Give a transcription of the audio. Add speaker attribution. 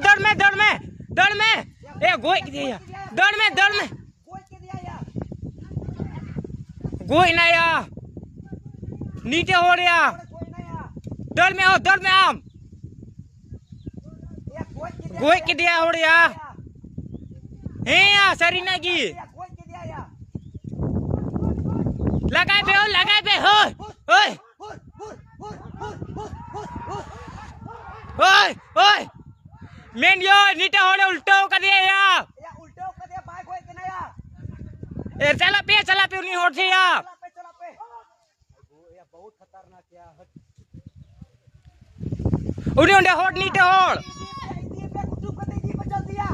Speaker 1: दौड़ में ए गोई दिया दौड़ में गोई ना या नीचे हो रहा दौड़ में आम गोई के दिया हो रहा है या सरीना की लगाए पे ओए मेंडियो नीचे होने उल्टो कर दिया या उल्टो कर दिया बाइक होए के ना या ए चला पे नहीं होती या चला पे या बहुत खतरनाक या उन्हें होट नीचे होड़ ये पे कुटुब कर दे जी पे चल दिया